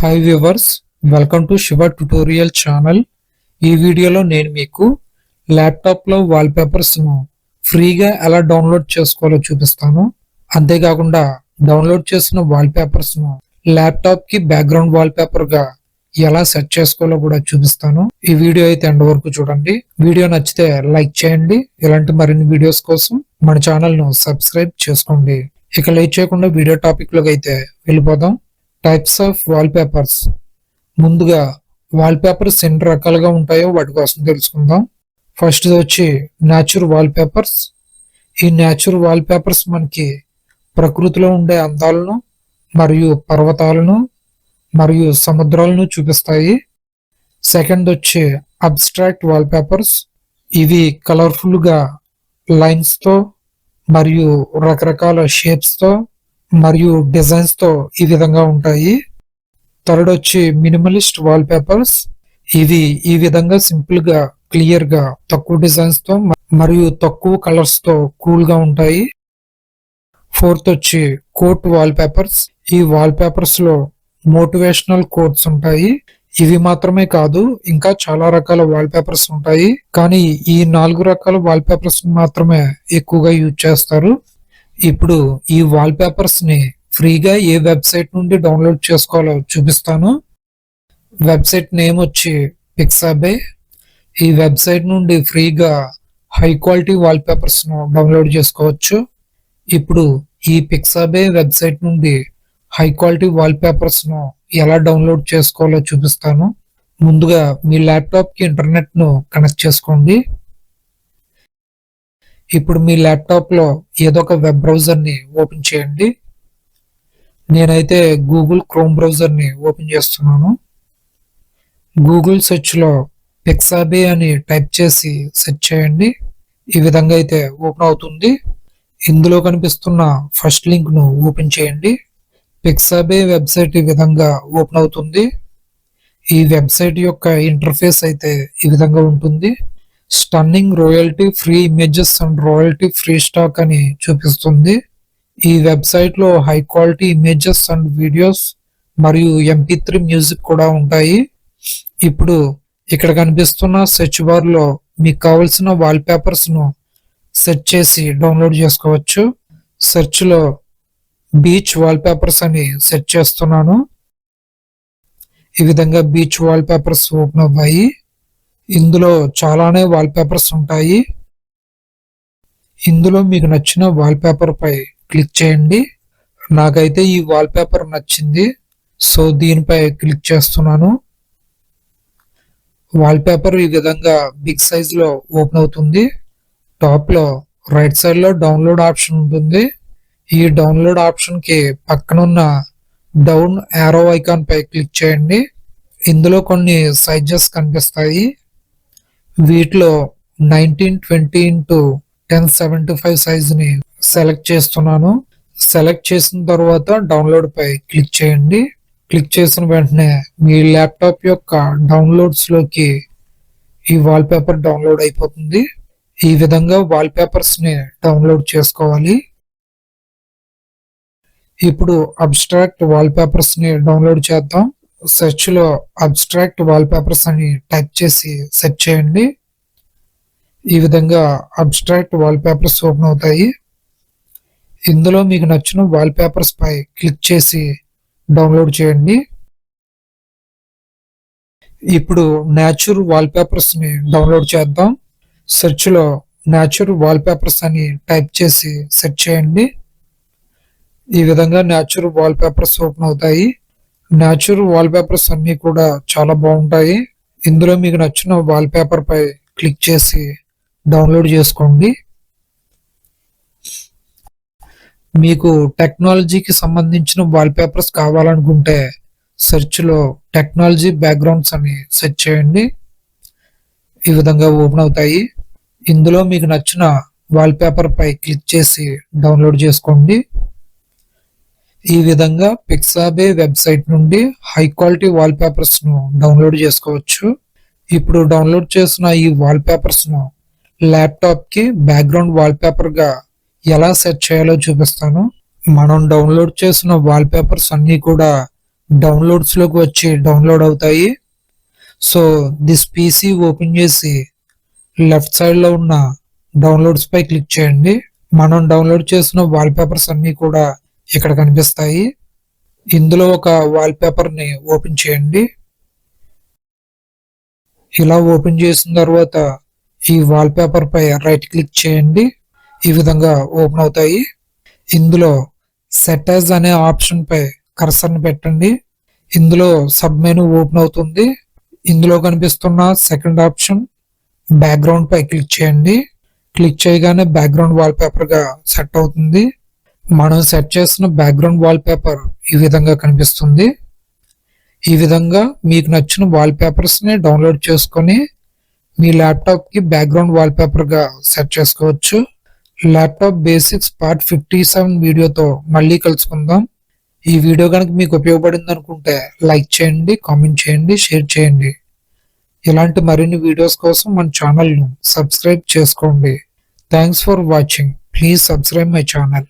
Hi viewers, welcome to Shiva tutorial channel. ఈ వీడియోలో నేను మీకు ల్యాప్టాప్లో వాల్పేపర్స్ను ఫ్రీగా ఎలా డౌన్లోడ్ చేసుకోవాలో చూపిస్తాను. అంతేకాకుండా డౌన్లోడ్ చేసిన వాల్పేపర్స్ను ల్యాప్టాప్కి బ్యాక్గ్రౌండ్ వాల్పేపర్గా ఎలా సెట్ చేసుకోవాలో కూడా చూపిస్తాను. ఈ వీడియో అయితే ఎండ్ వరకు చూడండి. వీడియో నచ్చితే లైక్ చేయండి. ఇలాంటి మరిన్ని వీడియోస్ కోసం మన ఛానల్ను సబ్స్క్రైబ్ చేసుకోండి. ఇక లేట్ చేయకుండా వీడియో టాపిక్లోకి అయితే వెళ్ళిపోదాం. Types of wallpapers. ముందుగా వాల్పేపర్స్ ఎన్ని రకాలుగా ఉంటాయో వాటి కోసం తెలుసుకుందాం. ఫస్ట్ వచ్చి న్యాచురల్ వాల్పేపర్స్. ఈ న్యాచురల్ వాల్పేపర్స్ మనకి ప్రకృతిలో ఉండే అందాలను మరియు పర్వతాలను మరియు సముద్రాలను చూపిస్తాయి. సెకండ్ వచ్చి అబ్స్ట్రాక్ట్ వాల్పేపర్స్. ఇవి కలర్ఫుల్గా లైన్స్తో మరియు రకరకాల షేప్స్తో మరియు డిజైన్స్ తో ఈ విధంగా ఉంటాయి. థర్డ్ వచ్చి మినిమలిస్ట్ వాల్పేపర్స్. ఇవి ఈ విధంగా సింపుల్ గా క్లియర్ గా తక్కువ డిజైన్స్ తో మరియు తక్కువ కలర్స్ తో కూల్ గా ఉంటాయి. ఫోర్త్ వచ్చి కోట్ వాల్పేపర్స్. ఈ వాల్పేపర్స్ లో మోటివేషనల్ కోట్స్ ఉంటాయి. ఇవి మాత్రమే కాదు, ఇంకా చాలా రకాల వాల్పేపర్స్ ఉంటాయి, కానీ ఈ 4 రకాల వాల్పేపర్స్ మాత్రమే ఎక్కువగా యూజ్ చేస్తారు. ఇప్పుడు ఈ వాల్పేపర్స్ ని ఫ్రీగా ఏ వెబ్సైట్ నుండి డౌన్లోడ్ చేసుకోవాలో చూపిస్తాను. వెబ్సైట్ నేమ్ వచ్చి పిక్సాబే. ఈ వెబ్సైట్ నుండి ఫ్రీగా హై క్వాలిటీ వాల్పేపర్స్ ను డౌన్లోడ్ చేసుకోవచ్చు. ఇప్పుడు ఈ పిక్సాబే వెబ్సైట్ నుండి హై క్వాలిటీ వాల్పేపర్స్ ను ఎలా డౌన్లోడ్ చేసుకోవాలో చూపిస్తాను. ముందుగా మీ ల్యాప్టాప్ కి ఇంటర్నెట్ ను కనెక్ట్ చేసుకోండి. ఇప్పుడు మీ ల్యాప్టాప్ లో ఏదో ఒక వెబ్ బ్రౌజర్ ని ఓపెన్ చేయండి. నేనైతే గూగుల్ క్రోమ్ బ్రౌజర్ ని ఓపెన్ చేస్తున్నాను. గూగుల్ సెర్చ్ లో పిక్సాబే అని టైప్ చేసి సెర్చ్ చేయండి. ఈ విధంగా అయితే ఓపెన్ అవుతుంది. ఇందులో కనిపిస్తున్న ఫస్ట్ లింక్ ను ఓపెన్ చేయండి. పిక్సాబే వెబ్సైట్ ఈ విధంగా ఓపెన్ అవుతుంది. ఈ వెబ్సైట్ యొక్క ఇంటర్ఫేస్ అయితే ఈ విధంగా ఉంటుంది. Stunning royalty free images and royalty free stock అని చూపిస్తుంది. ఈ వెబ్సైట్ లో high quality images and videos మరియు MP3 మ్యూజిక్ కూడా ఉంటాయి. ఇప్పుడు ఇక్కడ కనిపిస్తున్న సెర్చ్ బార్ లో మీకు కావలసిన వాల్పేపర్స్ ను సెర్చ్ చేసి డౌన్లోడ్ చేసుకోవచ్చు. సెర్చ్ లో బీచ్ వాల్పేపర్స్ అని సెర్చ్ చేస్తున్నాను. ఈ విధంగా బీచ్ వాల్పేపర్స్ ఓపెన్ అవ్వాయి. ఇందులో చాలానే వాల్పేపర్స్ ఉంటాయి. ఇందులో మీకు నచ్చిన వాల్పేపర్ పై క్లిక్ చేయండి. నాకైతే ఈ వాల్పేపర్ నచ్చింది, సో దీనిపై క్లిక్ చేస్తున్నాను. వాల్పేపర్ ఈ విధంగా బిగ్ సైజ్ లో ఓపెన్ అవుతుంది. టాప్ లో రైట్ సైడ్ లో డౌన్లోడ్ ఆప్షన్ ఉంటుంది. ఈ డౌన్లోడ్ ఆప్షన్ కి పక్కనున్న డౌన్ యారో ఐకాన్ పై క్లిక్ చేయండి. ఇందులో కొన్ని సైజెస్ కనిపిస్తాయి. వీటిలో 1920x1075 సైజ్ ని సెలెక్ట్ చేస్తున్నాను. సెలెక్ట్ చేసిన తర్వాత డౌన్లోడ్ పై క్లిక్ చేయండి. క్లిక్ చేసిన వెంటనే మీ ల్యాప్టాప్ యొక్క డౌన్లోడ్స్ లోకి ఈ వాల్పేపర్ డౌన్లోడ్ అయిపోతుంది. ఈ విధంగా వాల్పేపర్స్ ని డౌన్లోడ్ చేసుకోవాలి. ఇప్పుడు అబ్స్ట్రాక్ట్ వాల్పేపర్స్ ని డౌన్లోడ్ చేద్దాం. సెర్చ్ లో అబ్స్ట్రాక్ట్ వాల్పేపర్స్ అని టైప్ చేసి సెర్చ్ చేయండి. ఈ విధంగా అబ్స్ట్రాక్ట్ వాల్పేపర్స్ ఓపెన్ అవుతాయి. ఇందులో మీకు నచ్చిన వాల్పేపర్స్ పై క్లిక్ చేసి డౌన్లోడ్ చేయండి. ఇప్పుడు న్యాచురల్ వాల్పేపర్స్ ని డౌన్లోడ్ చేద్దాం. సెర్చ్ లో న్యాచురల్ వాల్పేపర్స్ అని టైప్ చేసి సెర్చ్ చేయండి. ఈ విధంగా న్యాచురల్ వాల్పేపర్స్ ఓపెన్ అవుతాయి. న్యాచురల్ వాల్పేపర్స్ అన్ని కూడా చాలా బాగుంటాయి. ఇందులో మీకు నచ్చిన వాల్పేపర్ పై క్లిక్ చేసి డౌన్లోడ్ చేసుకోండి. మీకు టెక్నాలజీకి సంబంధించిన వాల్పేపర్స్ కావాలనుకుంటే సెర్చ్ లో టెక్నాలజీ బ్యాక్గ్రౌండ్స్ అని సెర్చ్ చేయండి. ఈ విధంగా ఓపెన్ అవుతాయి. ఇందులో మీకు నచ్చిన వాల్పేపర్ పై క్లిక్ చేసి డౌన్లోడ్ చేసుకోండి. ఈ విధంగా పిక్సాబే వెబ్సైట్ నుండి హై క్వాలిటీ వాల్పేపర్స్ ను డౌన్లోడ్ చేసుకోవచ్చు. ఇప్పుడు డౌన్లోడ్ చేసిన ఈ వాల్పేపర్స్ ను ల్యాప్టాప్ కి బ్యాక్గ్రౌండ్ వాల్పేపర్ గా ఎలా సెట్ చేయాలో చూపిస్తాను. మనం డౌన్లోడ్ చేసిన వాల్పేపర్స్ అన్ని కూడా డౌన్లోడ్స్ లోకి వచ్చి డౌన్లోడ్ అవుతాయి. సో దిస్ పీసీ ఓపెన్ చేసి లెఫ్ట్ సైడ్ లో ఉన్న డౌన్లోడ్స్ పై క్లిక్ చేయండి. మనం డౌన్లోడ్ చేసిన వాల్పేపర్స్ అన్ని కూడా ఇక్కడ కనిపిస్తాయి. ఇందులో ఒక వాల్పేపర్ ని ఓపెన్ చేయండి. ఇలా ఓపెన్ చేసిన తర్వాత ఈ వాల్పేపర్ పై రైట్ క్లిక్ చేయండి. ఈ విధంగా ఓపెన్ అవుతాయి. ఇందులో సెట్ యాజ్ అనే ఆప్షన్ పై కర్సర్ని పెట్టండి. ఇందులో సబ్ మెనూ ఓపెన్ అవుతుంది. ఇందులో కనిపిస్తున్న సెకండ్ ఆప్షన్ బ్యాక్గ్రౌండ్ పై క్లిక్ చేయండి. క్లిక్ చేయగానే బ్యాక్గ్రౌండ్ వాల్పేపర్ గా సెట్ అవుతుంది. మనం సెట్ చేసిన బ్యాక్గ్రౌండ్ వాల్పేపర్ ఈ విధంగా కనిపిస్తుంది. ఈ విధంగా మీకు నచ్చిన వాల్పేపర్స్ ని డౌన్లోడ్ చేసుకొని మీ ల్యాప్టాప్ కి బ్యాక్గ్రౌండ్ వాల్పేపర్ గా సెట్ చేసుకోవచ్చు. ల్యాప్టాప్ బేసిక్స్ పార్ట్ 57 వీడియోతో మళ్ళీ కలుసుకుందాం. ఈ వీడియో కనుక మీకు ఉపయోగపడింది అనుకుంటే లైక్ చేయండి, కామెంట్ చేయండి, షేర్ చేయండి. ఇలాంటి మరిన్ని వీడియోస్ కోసం మన ఛానల్ ను సబ్స్క్రైబ్ చేసుకోండి. Thanks for watching. Please subscribe my channel.